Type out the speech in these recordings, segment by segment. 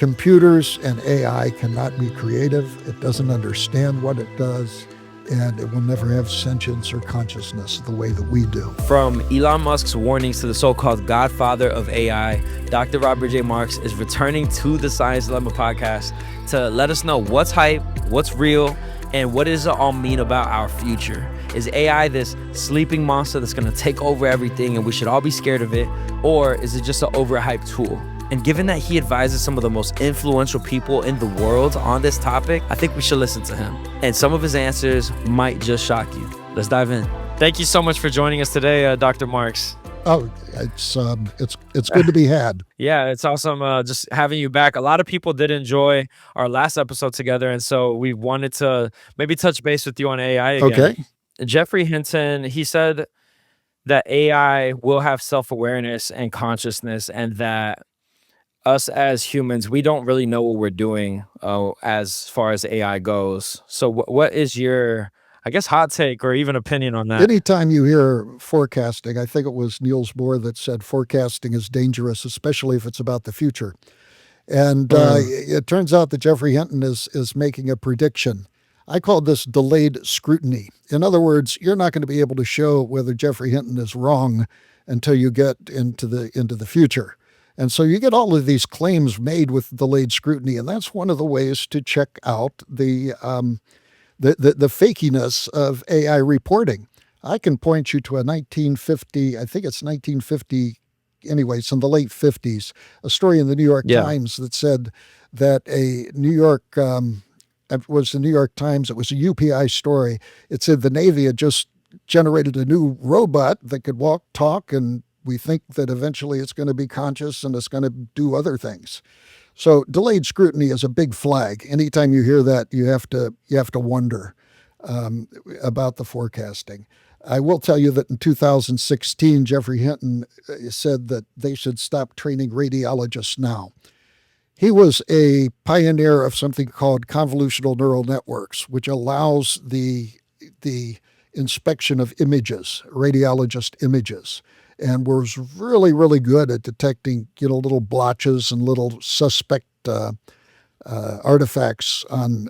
Computers and AI cannot be creative. It doesn't understand what it does, and it will never have sentience or consciousness the way that we do. From Elon Musk's warnings to the so-called Godfather of AI, Dr. Robert J. Marks is returning to the Science Dilemma podcast to let us know what's hype, what's real, and what does it all mean about our future. Is AI this sleeping monster that's going to take over everything and we should all be scared of it? Or is it just an overhyped tool? And given that he advises some of the most influential people in the world on this topic, I think we should listen to him. And some of his answers might just shock you. Let's dive in. Thank you so much for joining us today, Dr. Marks. Oh, it's good to be had. Yeah, it's awesome just having you back. A lot of people did enjoy our last episode together, and so we wanted to maybe touch base with you on AI again. Okay. Jeffrey Hinton, he said that AI will have self-awareness and consciousness, and that us as humans, we don't really know what we're doing as far as AI goes. So what is your, I guess, hot take or even opinion on that? Anytime you hear forecasting, I think it was Niels Bohr that said forecasting is dangerous, especially if it's about the future. And it turns out that Jeffrey Hinton is making a prediction. I call this delayed scrutiny. In other words, you're not going to be able to show whether Jeffrey Hinton is wrong until you get into the future. And so you get all of these claims made with delayed scrutiny, and that's one of the ways to check out the fakiness of AI reporting. I can point you to a 1950, I think it's 1950, anyways, in the late 50s, a story in the New York Times that said that a New York, it was the New York Times, it was a UPI story. It said the Navy had just generated a new robot that could walk, talk, and we think that eventually it's going to be conscious and it's going to do other things. So delayed scrutiny is a big flag. Anytime you hear that, you have to wonder about the forecasting. I will tell you that in 2016, Jeffrey Hinton said that they should stop training radiologists now. He was a pioneer of something called convolutional neural networks, which allows the inspection of images, radiologist images, and was really, really good at detecting, little blotches and little suspect artifacts on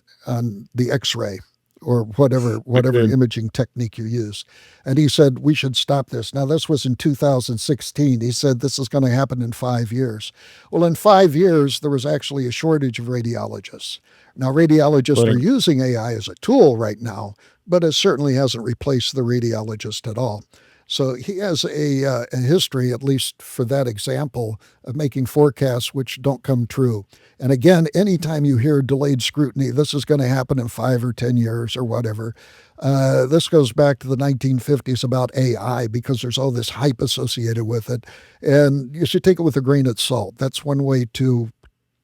the X-ray or whatever imaging technique you use. And he said, we should stop this. Now, this was in 2016. He said, this is going to happen in 5 years. Well, in 5 years, there was actually a shortage of radiologists. Now, radiologists are using AI as a tool right now, but it certainly hasn't replaced the radiologist at all. So he has a history, at least for that example, of making forecasts which don't come true. And again, anytime you hear delayed scrutiny, this is going to happen in 5 or 10 years or whatever. This goes back to the 1950s about AI because there's all this hype associated with it. And you should take it with a grain of salt. That's one way to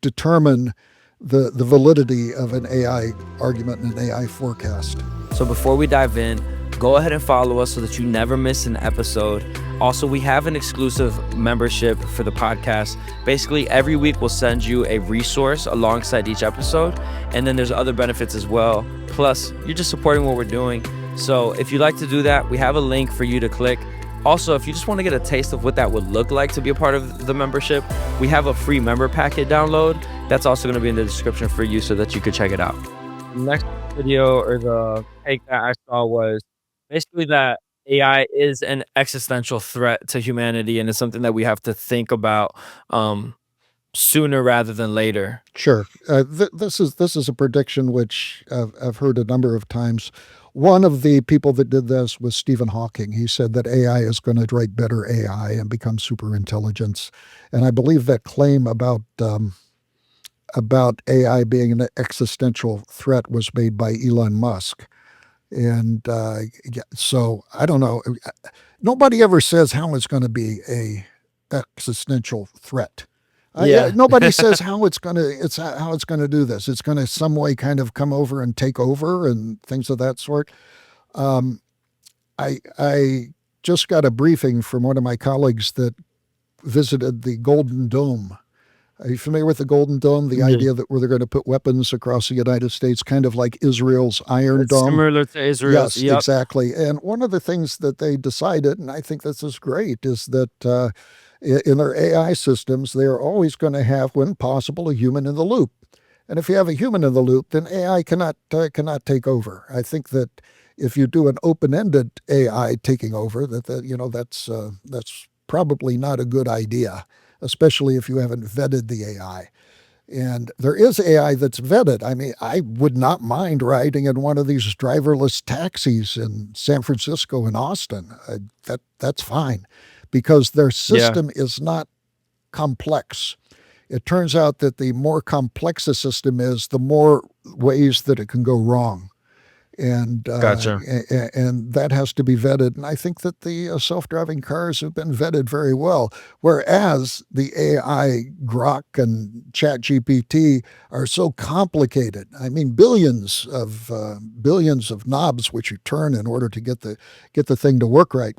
determine the validity of an AI argument and an AI forecast. So before we dive in, go ahead and follow us so that you never miss an episode. Also, we have an exclusive membership for the podcast. Basically, every week we'll send you a resource alongside each episode, and then there's other benefits as well. Plus, you're just supporting what we're doing. So if you'd like to do that, we have a link for you to click. Also, if you just want to get a taste of what that would look like to be a part of the membership, we have a free member packet download. That's also going to be in the description for you so that you could check it out. The next video or the take that I saw was basically that AI is an existential threat to humanity, and it's something that we have to think about sooner rather than later. Sure. This is a prediction which I've heard a number of times. One of the people that did this was Stephen Hawking. He said that AI is going to write better AI and become super intelligence. And I believe that claim about AI being an existential threat was made by Elon Musk. And so I don't know. Nobody ever says how it's going to be a existential threat. Nobody says how it's going to do this. It's going to some way kind of come over and take over and things of that sort. I just got a briefing from one of my colleagues that visited the Golden Dome. Are you familiar with the Golden Dome? The idea that where they're going to put weapons across the United States, kind of like Israel's Iron Dome. Similar to Israel's. Yes, exactly. And one of the things that they decided, and I think this is great, is that In their AI systems, they are always going to have, when possible, a human in the loop. And if you have a human in the loop, then AI cannot take over. I think that if you do an open-ended AI taking over, that's probably not a good idea, especially if you haven't vetted the AI. And there is AI that's vetted. I mean, I would not mind riding in one of these driverless taxis in San Francisco and Austin. That's fine, because their Yeah, system is not complex. It turns out that the more complex a system is, the more ways that it can go wrong, and gotcha. and that has to be vetted. And I think that the self-driving cars have been vetted very well, whereas the AI Grok and Chat GPT are so complicated. I mean, billions of knobs which you turn in order to get the thing to work right.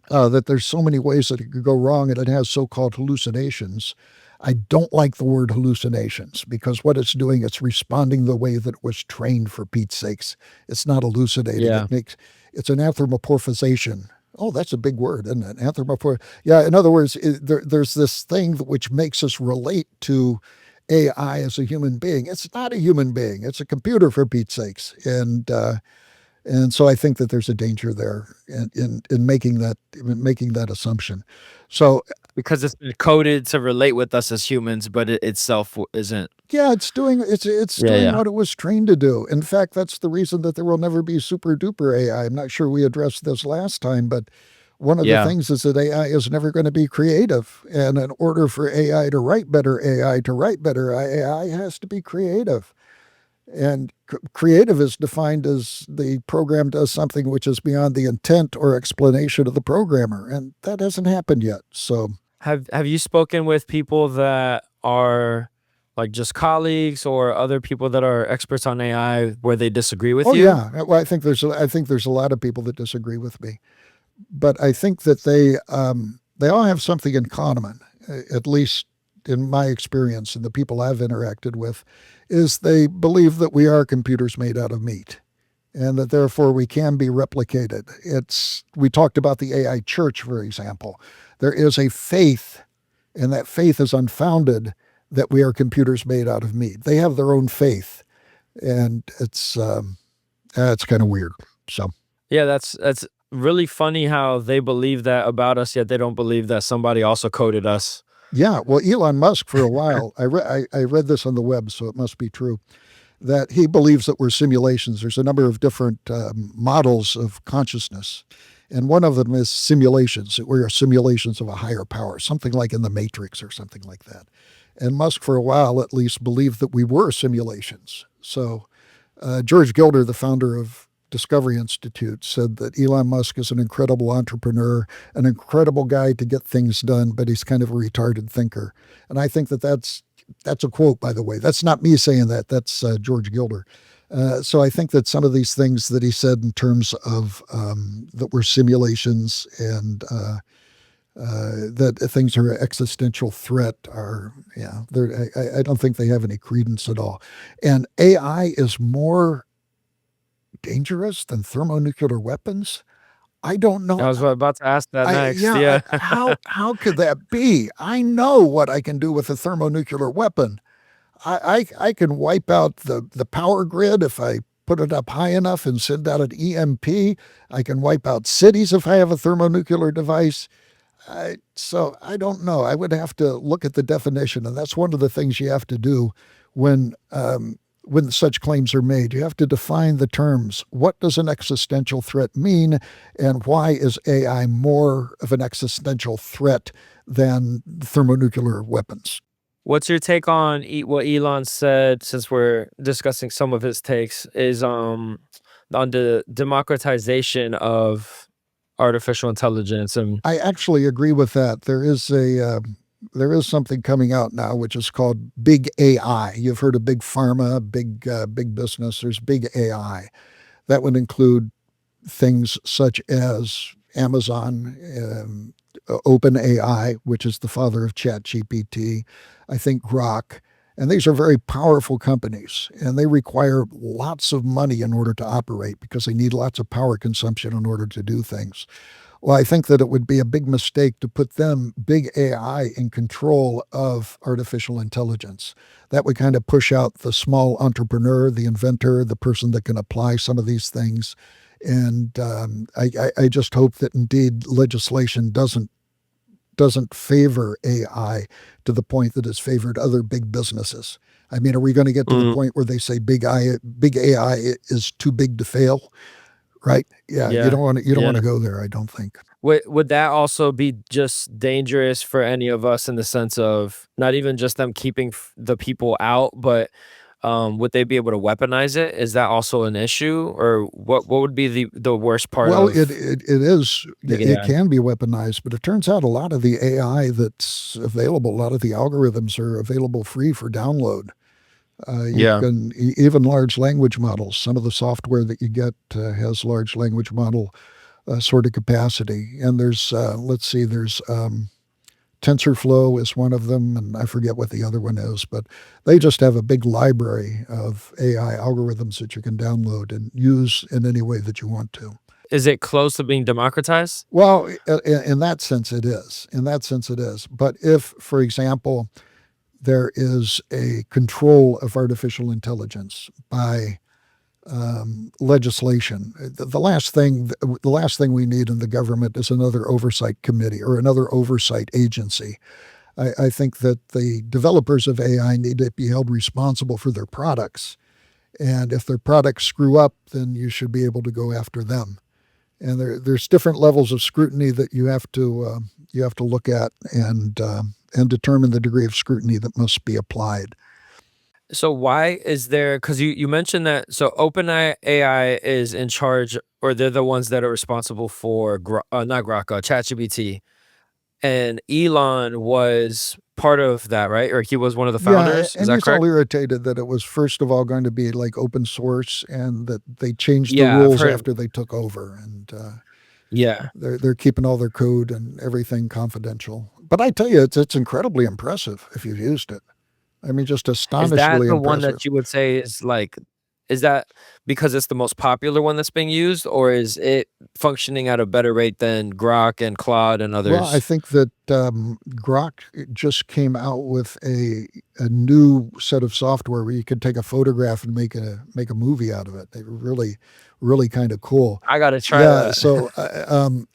That there's so many ways that it could go wrong, and it has so-called hallucinations. I don't like the word hallucinations, because what it's doing, it's responding the way that it was trained, for Pete's sakes. It's not hallucinating. Yeah. It's an anthropomorphization. Oh, that's a big word, isn't it? Yeah, in other words, there's this thing which makes us relate to AI as a human being. It's not a human being. It's a computer, for Pete's sakes. And so I think that there's a danger there in making that assumption. So Because it's been coded to relate with us as humans, but it itself isn't. yeah, it's Yeah, doing yeah. what it was trained to do. In fact, that's the reason that there will never be super duper AI. I'm not sure we addressed this last time, but one of the Yeah. things is that AI is never going to be creative. And in order for AI to write better AI has to be creative. And creative is defined as the program does something which is beyond the intent or explanation of the programmer, and that hasn't happened yet. So, Have you spoken with people that are like just colleagues or other people that are experts on AI where they disagree with oh you? yeah, well, I think there's a lot of people that disagree with me, but I think that they all have something in common, at least in my experience and the people I've interacted with, is they believe that we are computers made out of meat, and that therefore we can be replicated. We talked about the AI church, for example. There is a faith, and that faith is unfounded, that we are computers made out of meat. They have their own faith, and it's kind of weird. So Yeah, that's really funny how they believe that about us, yet they don't believe that somebody also coded us. yeah, well, Elon Musk, for a while, I read this on the web, so it must be true, that he believes that we're simulations. There's a number of different models of consciousness. And one of them is simulations, that we are simulations of a higher power, something like in the Matrix or something like that. And Musk, for a while at least, believed that we were simulations. So George Gilder, the founder of Discovery Institute, said that Elon Musk is an incredible entrepreneur, an incredible guy to get things done, but he's kind of a retarded thinker. And I think that that's a quote, by the way. That's not me saying that. That's George Gilder. So I think that some of these things that he said in terms of that we're simulations, and that things are an existential threat are, yeah, I don't think they have any credence at all. And AI is more dangerous than thermonuclear weapons. I don't I know. was about to ask that next. Yeah. How could that be? I know what I can do with a thermonuclear weapon. I can wipe out the power grid if I put it up high enough and send out an EMP. I can wipe out cities if I have a thermonuclear device. So I don't know. I would have to look at the definition, and that's one of the things you have to do when when such claims are made. You have to define the terms. What does an existential threat mean, and why is AI more of an existential threat than thermonuclear weapons? What's your take on what Elon said, since we're discussing some of his takes, is on the democratization of artificial intelligence and I actually agree with that. There is something coming out now which is called big AI. You've heard of big pharma, big business. There's big AI that would include things such as Amazon, OpenAI, which is the father of ChatGPT, I think Grok. And these are very powerful companies, and they require lots of money in order to operate, because they need lots of power consumption in order to do things. Well, I think that it would be a big mistake to put them, big AI, in control of artificial intelligence. That would kind of push out the small entrepreneur, the inventor, the person that can apply some of these things. And I just hope that indeed legislation doesn't favor AI to the point that it's favored other big businesses. I mean, are we going to get to the Mm, point where they say big AI is too big to fail? Right? Yeah, yeah. you don't Yeah. want to go there. I don't think. Would that also be just dangerous for any of us in the sense of not even just them keeping the people out, but would they be able to weaponize it? Is that also an issue, or what would be the worst part Well, of it is. big It AI? can be weaponized, but it turns out a lot of the AI that's available, a lot of the algorithms are available free for download. You Yeah. can even large language models. Some of the software that you get has large language model sort of capacity. And there's let's see, there's TensorFlow is one of them, and I forget what the other one is, but they just have a big library of AI algorithms that you can download and use in any way that you want to. Is it close to being democratized? Well, in that sense, it is. In that sense, it is. But if, for example, there is a control of artificial intelligence by legislation, the last thing we need in the government is another oversight committee or another oversight agency. I think that the developers of AI need to be held responsible for their products. And if their products screw up, then you should be able to go after them. And there's different levels of scrutiny that you have to look at and determine the degree of scrutiny that must be applied. So why is there, because you mentioned that, so OpenAI is in charge, or they're the ones that are responsible for not Grok, ChatGPT, and Elon was part of that, right? Or he was one of the Yeah, founders. Is and that he's all correct? irritated that it was first of all going to be like open source, and that they changed the Yeah, I've rules heard. after they took over, and Yeah. they're keeping all their code and everything confidential. But I tell you, it's incredibly impressive if you've used it. I mean, just Is that astonishingly the one impressive. that you would say is like, is that because it's the most popular one that's being used, or is it functioning at a better rate than Grok and Claude and Well, I others? think that Grok just came out with a new set of software where you could take a photograph and make a movie out of it. They were really kind of cool. I gotta try Yeah, that. so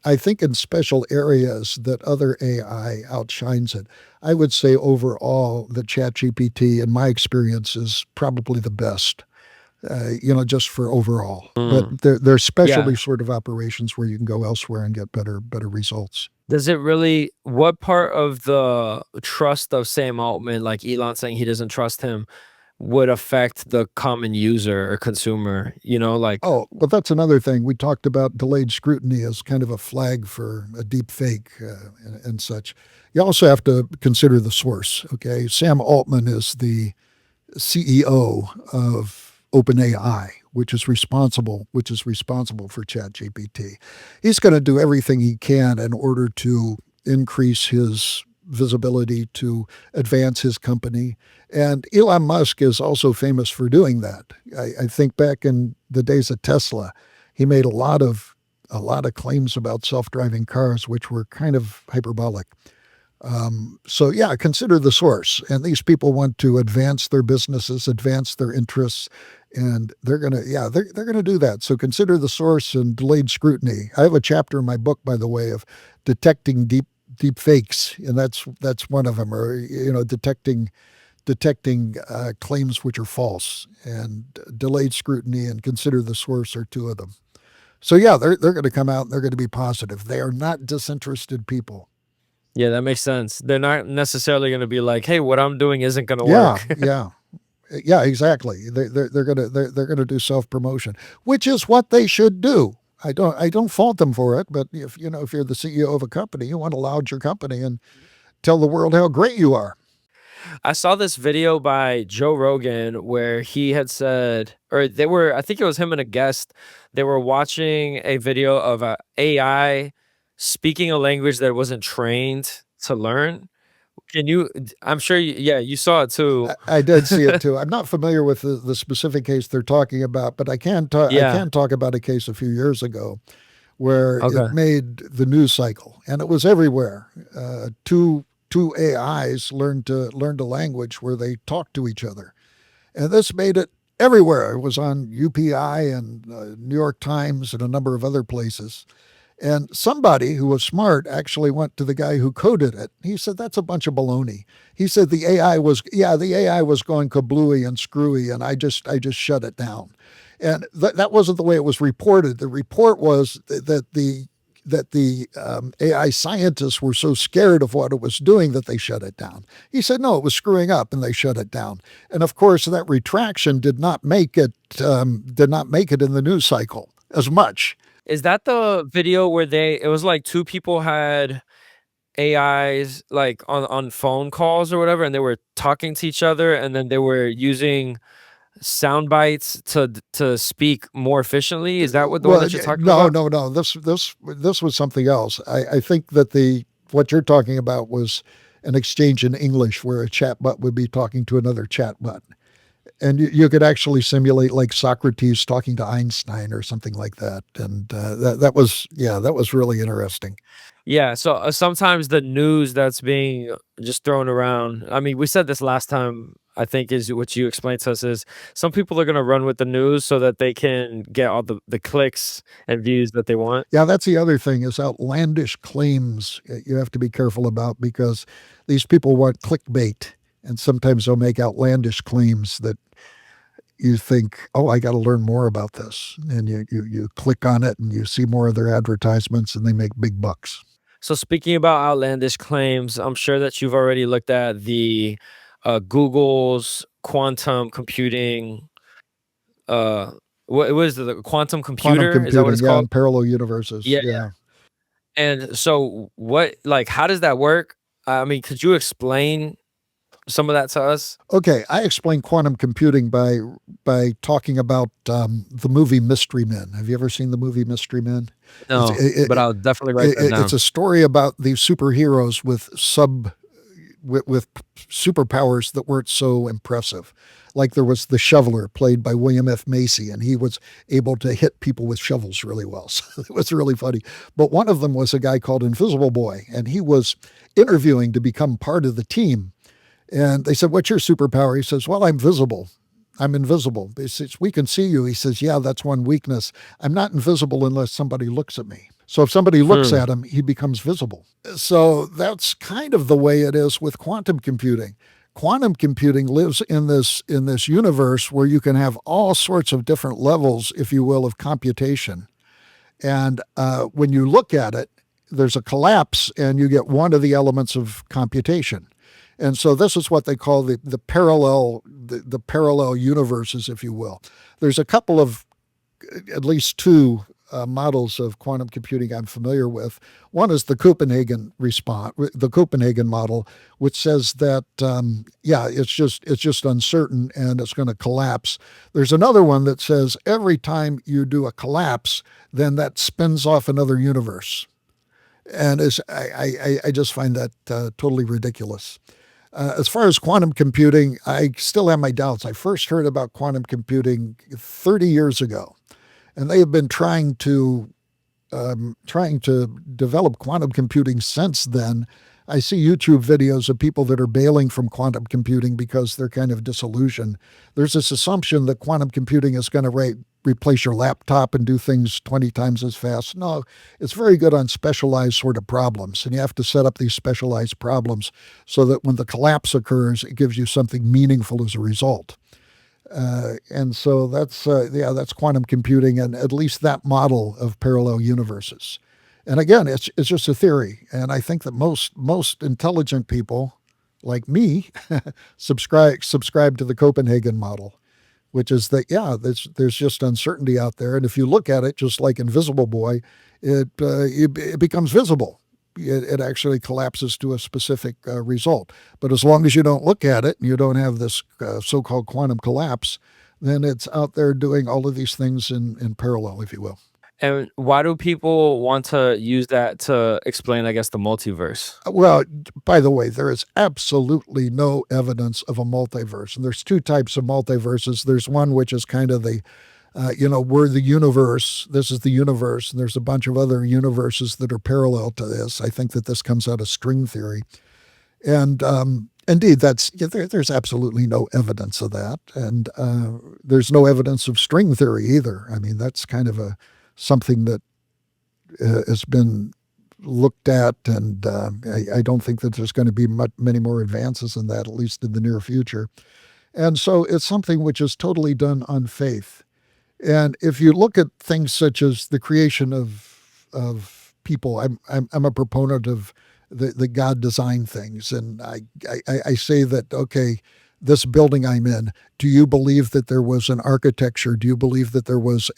I think in special areas that other AI outshines it. I would say overall that ChatGPT, in my experience, is probably the best. Just for overall. But Mm, there's specialty yeah. sort of operations where you can go elsewhere and get better results. Does it really, what part of the trust of Sam Altman, like Elon saying he doesn't trust him, would affect the common user or consumer? Like, Oh, well, that's another thing. We talked about delayed scrutiny as kind of a flag for a deep fake and such. You also have to consider the source. Okay, Sam Altman is the CEO of OpenAI, which is responsible for ChatGPT. He's going to do everything he can in order to increase his visibility, to advance his company. And Elon Musk is also famous for doing that. I think back in the days of Tesla, he made a lot of claims about self-driving cars, which were kind of hyperbolic. So yeah, consider the source. And these people want to advance their businesses, advance their interests, and they're gonna do that. So consider the source and delayed scrutiny. I have a chapter in my book, by the way, of detecting deep fakes, and that's one of them, or detecting claims which are false, and delayed scrutiny and consider the source are two of them. So yeah, they're going to come out and they're going to be positive. They are not disinterested people. yeah, that makes sense. They're not necessarily going to be like, hey, what I'm doing isn't going to Yeah, work. yeah. Yeah, exactly. They're gonna do self promotion, which is what they should do. I don't fault them for it, but if you're the CEO of a company, you want to laud your company and tell the world how great you are. I saw this video by Joe Rogan where he had said, or they were, I think it was him and a guest, they were watching a video of a AI speaking a language that it wasn't trained to learn. I'm sure, yeah, you saw it too. I did see it too. I'm not familiar with the specific case they're talking about, but I can talk. I Yeah. can talk about a case a few years ago where it Okay. made the news cycle, and it was everywhere. Two AIs learned a language where they talk to each other, and this made it everywhere. It was on UPI and New York Times and a number of other places. And somebody who was smart actually went to the guy who coded it. He said, "That's a bunch of baloney." He said the AI was going kablooey and screwy, and I just shut it down. And that wasn't the way it was reported. The report was that the AI scientists were so scared of what it was doing that they shut it down. He said, no, it was screwing up, and they shut it down. And of course, that retraction did not make it in the news cycle as much. Is that the video where it was like two people had AIs like on phone calls or whatever, and they were talking to each other, and then they were using sound bites to speak more efficiently? Is that what the one Well, that you're talking no, about? no, no. This was something else. I think that the what you're talking about was an exchange in English where a chatbot would be talking to another chatbot, and you could actually simulate like Socrates talking to Einstein or something like that. And that was really interesting. Yeah, so, sometimes the news that's being just thrown around, I mean, we said this last time, I think is what you explained to us is some people are gonna run with the news so that they can get all the clicks and views that they want. Yeah, that's the other thing is outlandish claims you have to be careful about because these people want clickbait, and sometimes they'll make outlandish claims that you think, oh, I got to learn more about this. And you click on it and you see more of their advertisements and they make big bucks. So speaking about outlandish claims, I'm sure that you've already looked at Google's quantum computing, uh, what is it, the quantum Quantum computer? Is that what computing, it's yeah, called? and parallel universes. Yeah. Yeah. And so how does that work? I mean, could you explain some of that to us? Okay, I explain quantum computing by talking about the movie Mystery Men. Have you ever seen the movie Mystery Men? It's No, but I'll definitely write that it's down. a story about these superheroes with superpowers that weren't so impressive. Like there was the shoveler played by William F. Macy, and he was able to hit people with shovels really well. So it was really funny. But one of them was a guy called Invisible Boy, and he was interviewing to become part of the team. And they said, "What's your superpower?" He says, "Well, I'm visible. I'm invisible." He says, "We can see you." He says, "Yeah, that's one weakness. I'm not invisible unless somebody looks at me." So if somebody looks Hmm. at him, he becomes visible. So that's kind of the way it is with quantum computing. Quantum computing lives in this universe where you can have all sorts of different levels, if you will, of computation. And when you look at it, there's a collapse, and you get one of the elements of computation. And so this is what they call the parallel universes, if you will. There's a couple of at least two models of quantum computing I'm familiar with. One is the Copenhagen model, which says that it's just uncertain and it's going to collapse. There's another one that says every time you do a collapse, then that spins off another universe, and I just find that totally ridiculous. As far as quantum computing, I still have my doubts. I first heard about quantum computing 30 years ago, and they have been trying to develop quantum computing since then. I see YouTube videos of people that are bailing from quantum computing because they're kind of disillusioned. There's this assumption that quantum computing is going to replace your laptop and do things 20 times as fast. No, it's very good on specialized sort of problems. And you have to set up these specialized problems so that when the collapse occurs, it gives you something meaningful as a result. And so that's quantum computing, and at least that model of parallel universes. And again, it's just a theory, and I think that most intelligent people, like me, subscribe to the Copenhagen model, which is that there's just uncertainty out there, and if you look at it, just like Invisible Boy, it becomes visible. It actually collapses to a specific result. But as long as you don't look at it and you don't have this so-called quantum collapse, then it's out there doing all of these things in parallel, if you will. And why do people want to use that to explain, I guess, the multiverse? Well, by the way, there is absolutely no evidence of a multiverse. And there's two types of multiverses. There's one which is kind of We're the universe. This is the universe, and there's a bunch of other universes that are parallel to this. I think that this comes out of string theory, and indeed, there's absolutely no evidence of that, and there's no evidence of string theory either. I mean, that's kind of something that has been looked at, and I don't think that there's going to be many more advances in that, at least in the near future. And so it's something which is totally done on faith. And if you look at things such as the creation of people, I'm a proponent of the God design things, and I say that, okay, this building I'm in, do you believe that there was an architecture? Do you believe that there was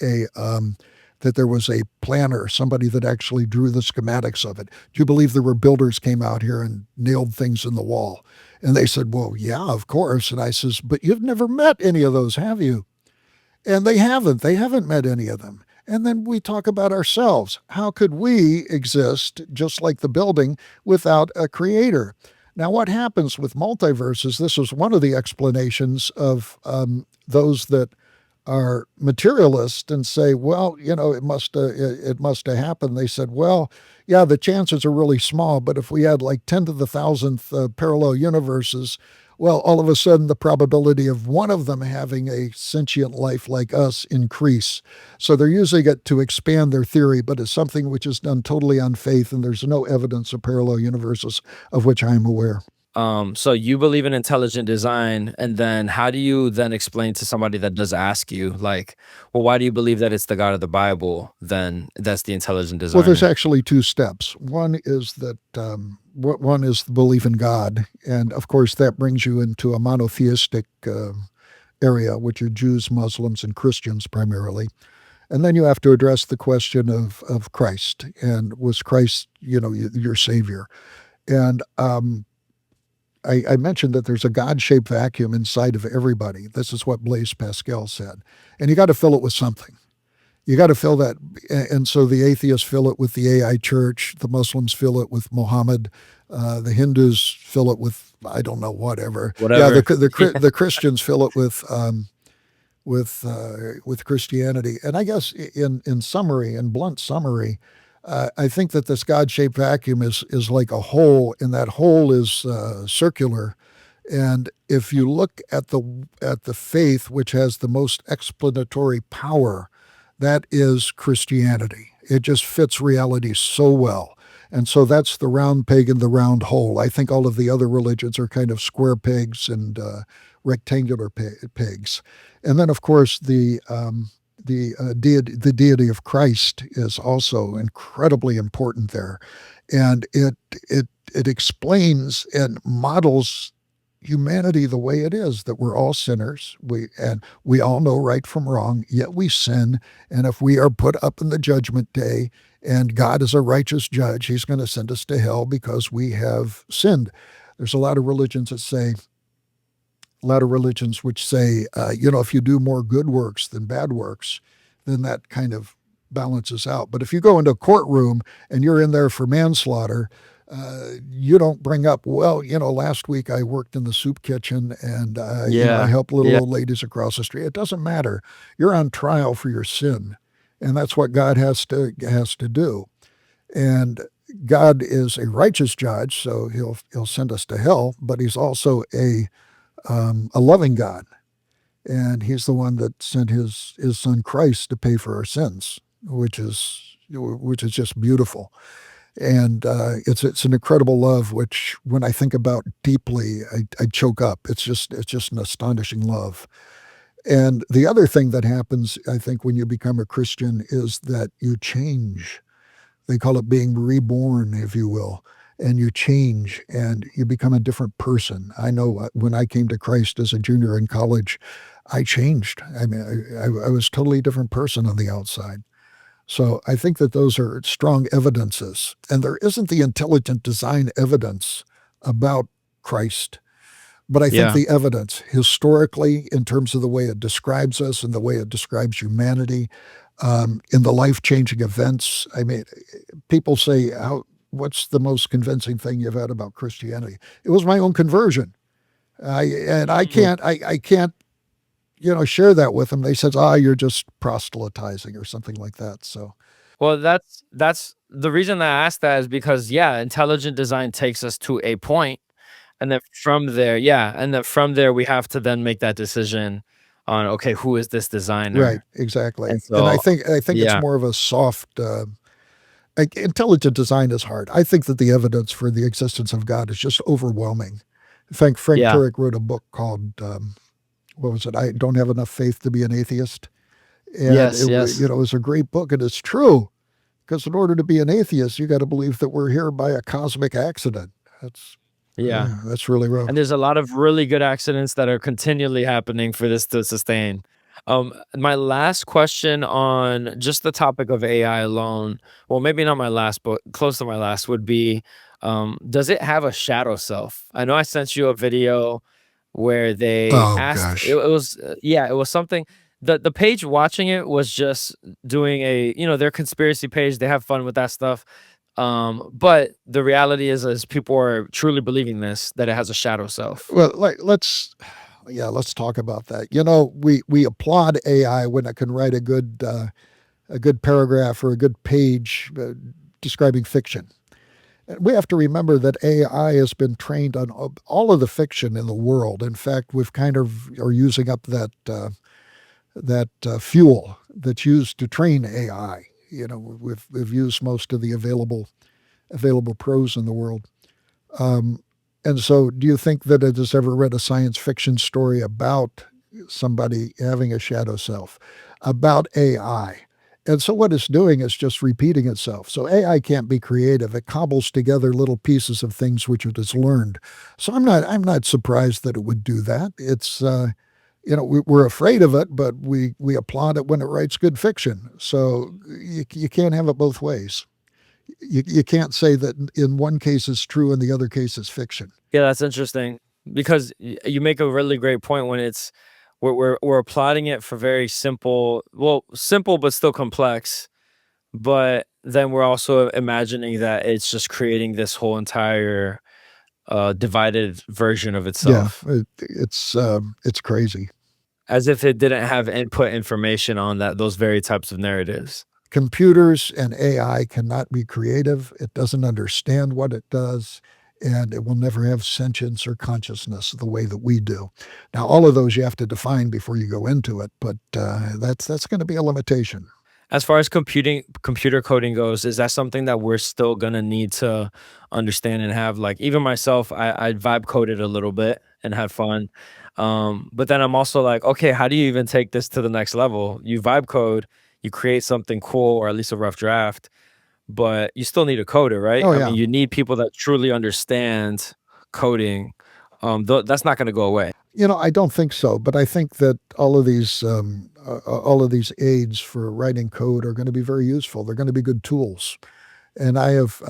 a planner, somebody that actually drew the schematics of it? Do you believe there were builders came out here and nailed things in the wall? And they said, well, yeah, of course. And I says, but you've never met any of those, have you? And they haven't. They haven't met any of them. And then we talk about ourselves. How could we exist just like the building without a creator? Now, what happens with multiverses? This is one of the explanations of those that are materialist and say, well, it must have happened. They said, well, yeah, the chances are really small, but if we had like 10 to the thousandth parallel universes, well, all of a sudden the probability of one of them having a sentient life like us increase. So they're using it to expand their theory, but it's something which is done totally on faith, and there's no evidence of parallel universes of which I'm aware. So you believe in intelligent design, and then how do you then explain to somebody that does ask you, like, well, why do you believe that it's the God of the Bible? Then that's the intelligent Well, there's designer. actually two steps. One is that one is the belief in God, and of course that brings you into a monotheistic area, which are Jews, Muslims, and Christians primarily. And then you have to address the question of Christ, and was Christ, your savior? And I mentioned that there's a God-shaped vacuum inside of everybody. This is what Blaise Pascal said, and you got to fill it with something. You got to fill that, and so the atheists fill it with the AI church, the Muslims fill it with Muhammad, the Hindus fill it with, I don't know, whatever. Yeah, Whatever. the Christians fill it with Christianity. And I guess in summary, in blunt summary, I think that this God-shaped vacuum is like a hole, and that hole is circular. And if you look at the faith which has the most explanatory power, that is Christianity. It just fits reality so well. And so that's the round peg in the round hole. I think all of the other religions are kind of square pegs and rectangular pegs. And then, of course, the deity of Christ is also incredibly important there, and it explains and models humanity the way it is, that we're all sinners, we all know right from wrong, yet we sin. And if we are put up in the judgment day and God is a righteous judge, he's going to send us to hell because we have sinned. There's a lot of religions which say, if you do more good works than bad works, then that kind of balances out. But if you go into a courtroom and you're in there for manslaughter, you don't bring up, well, last week I worked in the soup kitchen and, I Yeah. helped little Yeah. old ladies across the street. It doesn't matter. You're on trial for your sin. And that's what God has to do. And God is a righteous judge, so he'll send us to hell, but he's also a loving God, and he's the one that sent his son Christ to pay for our sins, which is just beautiful. And it's an incredible love, which when I think about deeply, I choke up. It's just an astonishing love. And the other thing that happens, I think, when you become a Christian is that you change. They call it being reborn, if you will. And you change and you become a different person. I know when I came to Christ as a junior in college, I changed. I mean, I was a totally different person on the outside. So I think that those are strong evidences. And there isn't the intelligent design evidence about Christ, but I think Yeah. the evidence historically, in terms of the way it describes us and the way it describes humanity, in the life-changing events. I mean, people say, what's the most convincing thing you've had about Christianity? It was my own conversion. I Mm. can't share that with them, they said, you're just proselytizing or something like that. So, Well, that's the reason I asked that is because yeah, intelligent design takes us to a point, and then from there, yeah, and then from there we have to then make that decision on okay, who is this right, designer? exactly. And And so I think it's yeah, more of a soft, like intelligent design is hard. I think that the evidence for the existence of God is just overwhelming. In fact, Frank yeah, Turek wrote a book called, what was it? I Don't Have Enough Faith to Be an Atheist. And yes, yes, it was a great book, and it's true. Because in order to be an atheist, you got to believe that we're here by a cosmic accident. That's yeah. that's really And rough. there's a lot of really good accidents that are continually happening for this to sustain. My last question on just the topic of AI alone, well, maybe not my last, but close to my last would be, does it have a shadow self? I know I sent you a video where they Oh asked, gosh. it was, yeah, it was something. The page watching it was just doing their conspiracy page. They have fun with that stuff. But the reality is people are truly believing this, that it has a shadow self. Well, let's talk about that. We applaud AI when it can write a good paragraph or a good page describing fiction. And we have to remember that AI has been trained on all of the fiction in the world. In fact, we've kind of are using up that fuel that's used to train AI. We've used most of the available prose in the world. Um, and so, do you think that it has ever read a science fiction story about somebody having a shadow self, about AI? And so, what it's doing is just repeating itself. So, AI can't be creative. It cobbles together little pieces of things which it has learned. So, I'm not surprised that it would do that. We're afraid of it, but we applaud it when it writes good fiction. So, you can't have it both ways. You can't say that in one case is true and the other case is fiction. Yeah, that's interesting because you make a really great point when it's we're applauding it for very simple, well, simple but still complex. But then we're also imagining that it's just creating this whole entire divided version of Yeah, itself, it's crazy. as if it didn't have input information on those very types of narratives. Computers and AI cannot be creative. It doesn't understand what it does, and it will never have sentience or consciousness the way that we do. Now, all of those you have to define before you go into it, but that's going to be a limitation. As far as computer coding goes, is that something that we're still gonna need to understand and have? Like even myself, I vibe coded a little bit and had fun. But then I'm also like, okay, how do you even take this to the next level? You vibe code, you create something cool or at least a rough draft, but you still need a coder, right? Oh I mean, yeah, you need people that truly understand coding. That's not gonna go away. I don't think so, but I think that all of these aids for writing code are going to be very useful. They're going to be good tools. And I have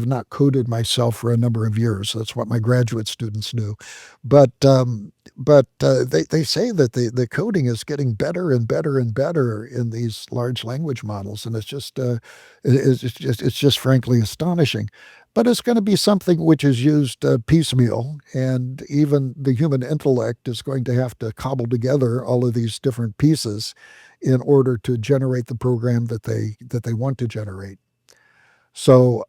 not coded myself for a number of years. That's what my graduate students do, but they say that the coding is getting better and better and better in these large language models, and it's just frankly astonishing. But it's going to be something which is used piecemeal, and even the human intellect is going to have to cobble together all of these different pieces in order to generate the program that they want to generate. So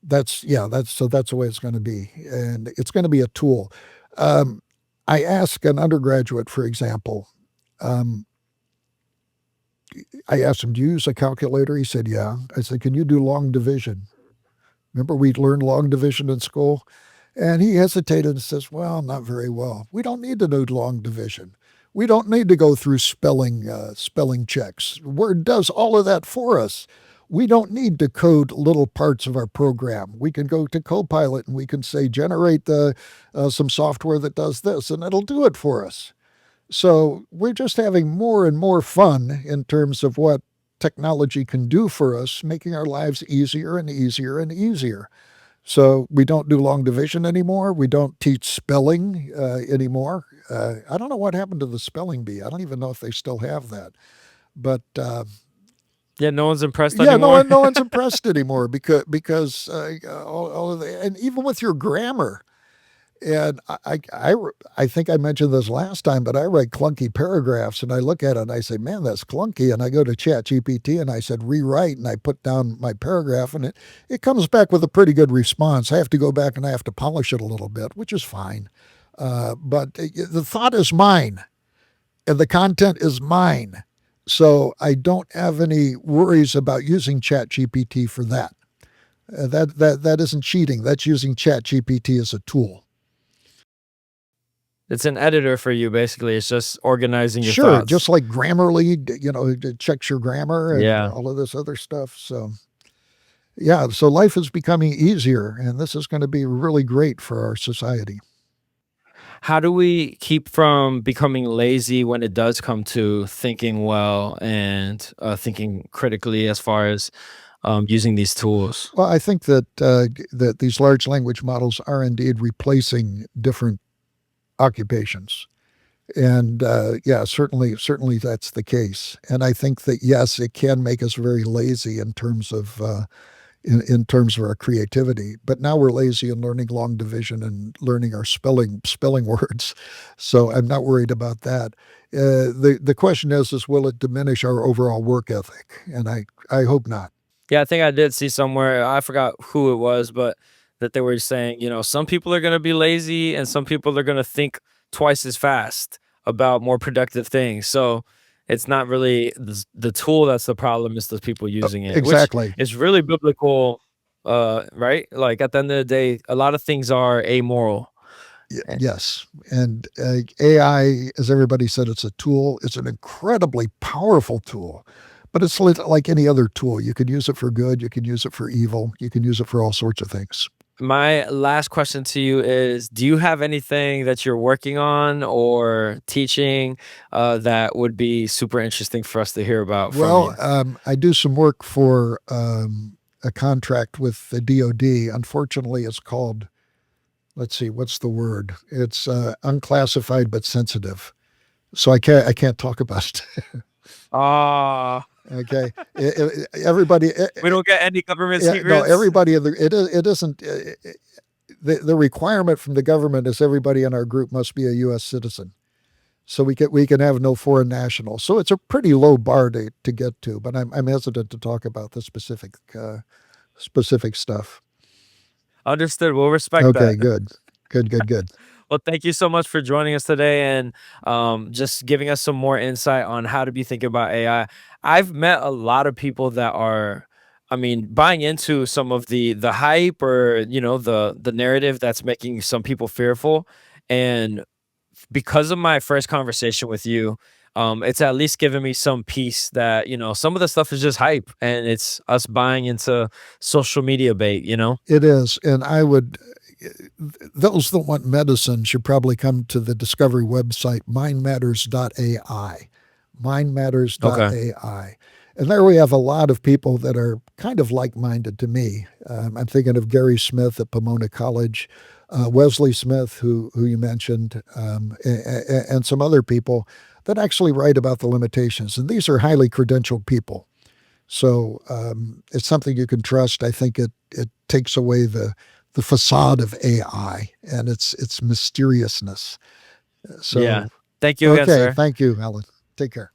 that's the way it's going to be, and it's going to be a tool. Um, I asked an undergraduate, for example. Um, I asked him, "Do you use a calculator?" He said, "Yeah." I said, "Can you do long division?" Remember, we learned long division in school, and he hesitated and says, "Well, not very well. We don't need to do long division. We don't need to go through spelling checks. Word does all of that for us. We don't need to code little parts of our program. We can go to Copilot and we can say, generate some software that does this, and it'll do it for us." So we're just having more and more fun in terms of what technology can do for us, making our lives easier and easier and easier. So we don't do long division anymore. We don't teach spelling anymore. I don't know what happened to the spelling bee. I don't even know if they still have that. But Yeah, no one's impressed yeah, anymore. no one's impressed anymore because all of the, and even with your grammar, And I think I mentioned this last time, but I write clunky paragraphs and I look at it and I say, man, that's clunky. And I go to ChatGPT and I said, rewrite. And I put down my paragraph and it comes back with a pretty good response. I have to go back and I have to polish it a little bit, which is fine. But the thought is mine and the content is mine. So I don't have any worries about using ChatGPT for that. That isn't cheating. That's using ChatGPT as a tool. It's an editor for you, basically. It's just organizing your Sure, thoughts. just like Grammarly, it checks your grammar and Yeah. all of this other stuff. So, yeah, so life is becoming easier, and this is going to be really great for our society. How do we keep from becoming lazy when it does come to thinking well and thinking critically as far as using these tools? Well, I think that these large language models are indeed replacing different occupations. And yeah, certainly that's the case. And I think that yes, it can make us very lazy in terms of in terms of our creativity. But now we're lazy in learning long division and learning our spelling words. So I'm not worried about that. The question is will it diminish our overall work ethic? And I hope not. Yeah, I think I did see somewhere, I forgot who it was, but that they were saying, some people are going to be lazy and some people are going to think twice as fast about more productive things. So it's not really the tool that's the problem, it's the people using it, which Exactly. is really biblical, right? Like at the end of the day, a lot of things are amoral. Eh, Yes. And AI, as everybody said, it's a tool. It's an incredibly powerful tool, but it's like any other tool. You can use it for good, you can use it for evil, you can use it for all sorts of things. My last question to you is, do you have anything that you're working on or teaching that would be super interesting for us to hear about from Well, you? I do some work for a contract with the DoD. Unfortunately, it's called, let's see, what's the word? It's unclassified but sensitive. So I can't talk about it. Ah, Okay, everybody, we don't get any government yeah, no, secrets? everybody in the it isn't the requirement from the government is everybody in our group must be a U.S. citizen. So we can have no foreign nationals. So it's a pretty low bar to get to. But I'm hesitant to talk about the specific stuff. Understood. We'll respect Okay, that. good, good, good, good. Well, thank you so much for joining us today and just giving us some more insight on how to be thinking about AI. I've met a lot of people that are, I mean, buying into some of the hype or the narrative that's making some people fearful. And because of my first conversation with you, it's at least given me some peace that some of the stuff is just hype and it's us buying into social media bait. It is, and I would. Those that want medicine should probably come to the Discovery website, mindmatters.ai. Okay. Mindmatters.ai. And there we have a lot of people that are kind of like minded to me. I'm thinking of Gary Smith at Pomona College, Wesley Smith, who you mentioned, and some other people that actually write about the limitations. And these are highly credentialed people. So it's something you can trust. I think it takes away the facade of AI and its mysteriousness. Yeah. So Thank you again, okay, sir. thank you, Alan. Take care.